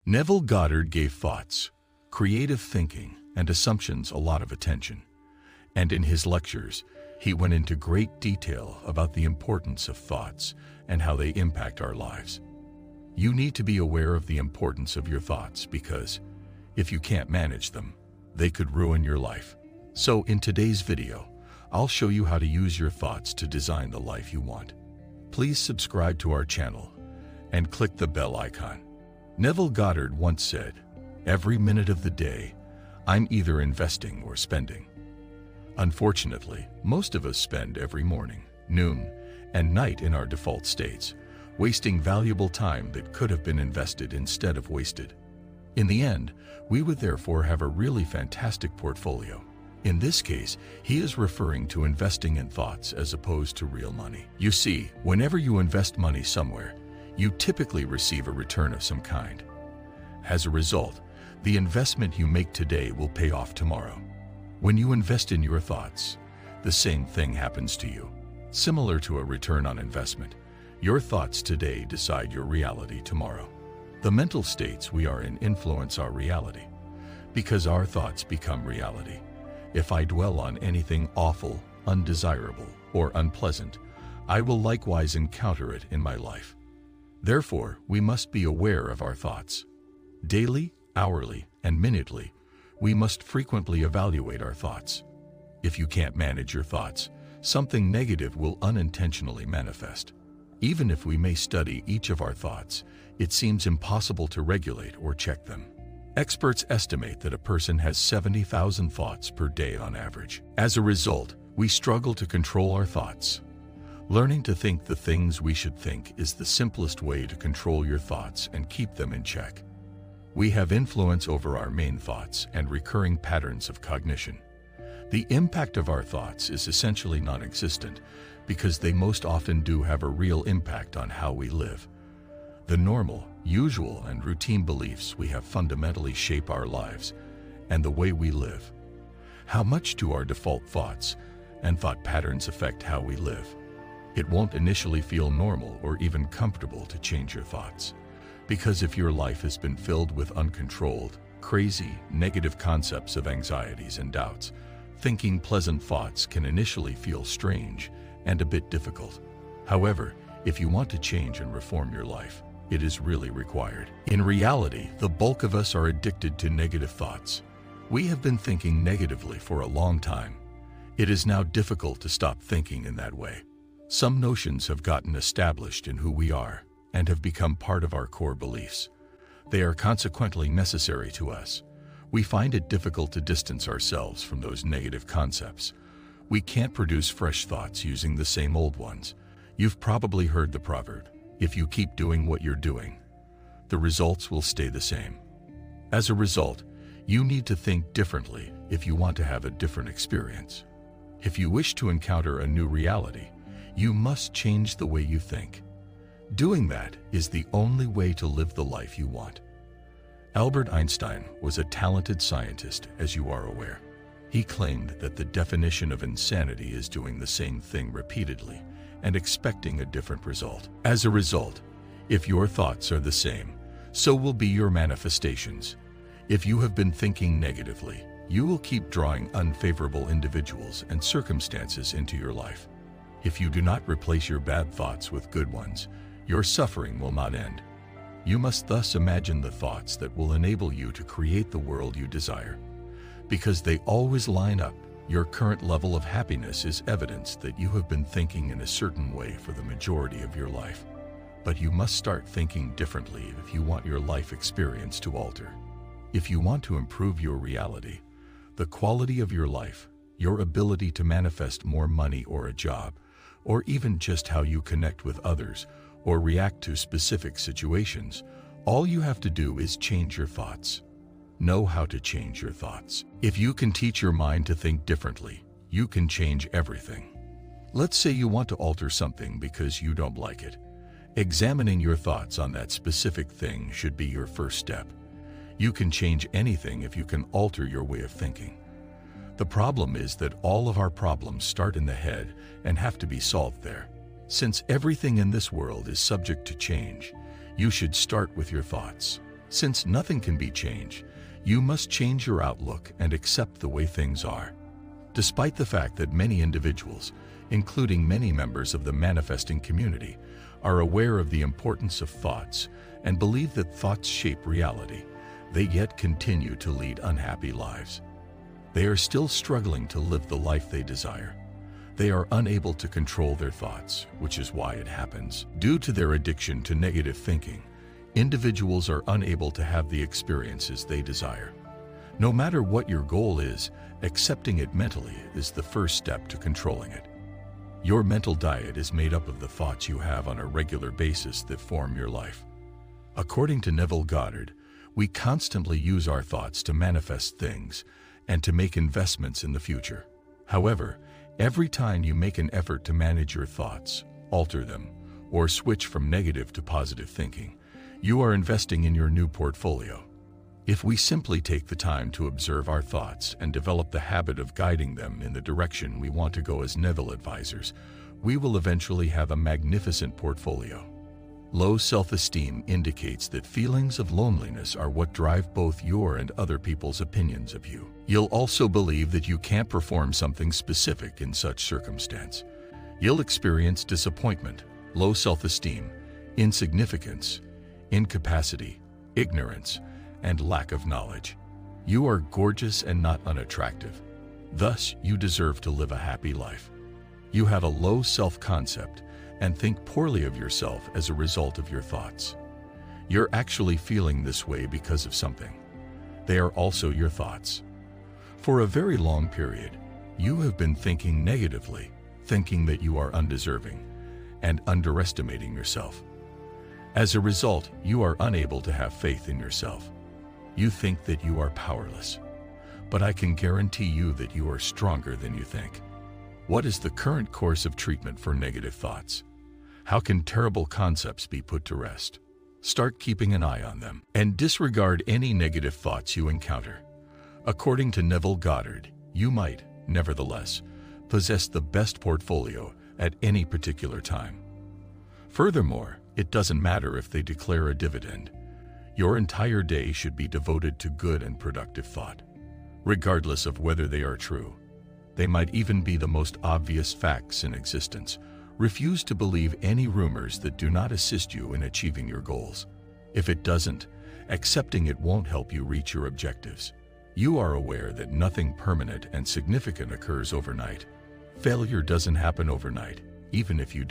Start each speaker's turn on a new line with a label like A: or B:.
A: Neville Goddard gave thoughts, creative thinking, and assumptions a lot of attention. And in his lectures, he went into great detail about the importance of thoughts and how they impact our lives. You need to be aware of the importance of your thoughts because, if you can't manage them, they could ruin your life. So in today's video, I'll show you how to use your thoughts to design the life you want. Please subscribe to our channel and click the bell icon. Neville Goddard once said, "Every minute of the day, I'm either investing or spending." Unfortunately, most of us spend every morning, noon, and night in our default states, wasting valuable time that could have been invested instead of wasted. In the end, we would therefore have a really fantastic portfolio. In this case, he is referring to investing in thoughts as opposed to real money. You see, whenever you invest money somewhere, you typically receive a return of some kind. As a result, the investment you make today will pay off tomorrow. When you invest in your thoughts, the same thing happens to you. Similar to a return on investment, your thoughts today decide your reality tomorrow. The mental states we are in influence our reality, because our thoughts become reality. If I dwell on anything awful, undesirable, or unpleasant, I will likewise encounter it in my life. Therefore, we must be aware of our thoughts. Daily, hourly, and minutely, we must frequently evaluate our thoughts. If you can't manage your thoughts, something negative will unintentionally manifest. Even if we may study each of our thoughts, it seems impossible to regulate or check them. Experts estimate that a person has 70,000 thoughts per day on average. As a result, we struggle to control our thoughts. Learning to think the things we should think is the simplest way to control your thoughts and keep them in check. We have influence over our main thoughts and recurring patterns of cognition. The impact of our thoughts is essentially non-existent because they most often do have a real impact on how we live. The normal, usual, and routine beliefs we have fundamentally shape our lives and the way we live. How much do our default thoughts and thought patterns affect how we live? It won't initially feel normal or even comfortable to change your thoughts. Because if your life has been filled with uncontrolled, crazy, negative concepts of anxieties and doubts, thinking pleasant thoughts can initially feel strange and a bit difficult. However, if you want to change and reform your life, it is really required. In reality, the bulk of us are addicted to negative thoughts. We have been thinking negatively for a long time. It is now difficult to stop thinking in that way. Some notions have gotten established in who we are and have become part of our core beliefs. They are consequently necessary to us. We find it difficult to distance ourselves from those negative concepts. We can't produce fresh thoughts using the same old ones. You've probably heard the proverb, if you keep doing what you're doing, the results will stay the same. As a result, you need to think differently if you want to have a different experience. If you wish to encounter a new reality, you must change the way you think. Doing that is the only way to live the life you want. Albert Einstein was a talented scientist, as you are aware. He claimed that the definition of insanity is doing the same thing repeatedly and expecting a different result. As a result, if your thoughts are the same, so will be your manifestations. If you have been thinking negatively, you will keep drawing unfavorable individuals and circumstances into your life. If you do not replace your bad thoughts with good ones, your suffering will not end. You must thus imagine the thoughts that will enable you to create the world you desire. Because they always line up, your current level of happiness is evidence that you have been thinking in a certain way for the majority of your life. But you must start thinking differently if you want your life experience to alter. If you want to improve your reality, the quality of your life, your ability to manifest more money or a job, or even just how you connect with others or react to specific situations, all you have to do is change your thoughts. Know how to change your thoughts. If you can teach your mind to think differently, you can change everything. Let's say you want to alter something because you don't like it. Examining your thoughts on that specific thing should be your first step. You can change anything if you can alter your way of thinking. The problem is that all of our problems start in the head and have to be solved there. Since everything in this world is subject to change, you should start with your thoughts. Since nothing can be changed, you must change your outlook and accept the way things are. Despite the fact that many individuals, including many members of the manifesting community, are aware of the importance of thoughts and believe that thoughts shape reality, they yet continue to lead unhappy lives. They are still struggling to live the life they desire. They are unable to control their thoughts, which is why it happens. Due to their addiction to negative thinking, individuals are unable to have the experiences they desire. No matter what your goal is, accepting it mentally is the first step to controlling it. Your mental diet is made up of the thoughts you have on a regular basis that form your life. According to Neville Goddard, we constantly use our thoughts to manifest things and to make investments in the future. However, every time you make an effort to manage your thoughts, alter them, or switch from negative to positive thinking, you are investing in your new portfolio. If we simply take the time to observe our thoughts and develop the habit of guiding them in the direction we want to go as Neville advisors, we will eventually have a magnificent portfolio. Low self-esteem indicates that feelings of loneliness are what drive both your and other people's opinions of you. You'll also believe that you can't perform something specific in such circumstance. You'll experience disappointment, low self-esteem, insignificance, incapacity, ignorance, and lack of knowledge. You are gorgeous and not unattractive. Thus, you deserve to live a happy life. You have a low self-concept and think poorly of yourself as a result of your thoughts. You're actually feeling this way because of something. They are also your thoughts. For a very long period, you have been thinking negatively, thinking that you are undeserving, and underestimating yourself. As a result, you are unable to have faith in yourself. You think that you are powerless. But I can guarantee you that you are stronger than you think. What is the current course of treatment for negative thoughts? How can terrible concepts be put to rest? Start keeping an eye on them and disregard any negative thoughts you encounter. According to Neville Goddard, you might, nevertheless, possess the best portfolio at any particular time. Furthermore, it doesn't matter if they declare a dividend. Your entire day should be devoted to good and productive thought, regardless of whether they are true. They might even be the most obvious facts in existence. Refuse to believe any rumors that do not assist you in achieving your goals. If it doesn't, accepting it won't help you reach your objectives. You are aware that nothing permanent and significant occurs overnight. Failure doesn't happen overnight, even if you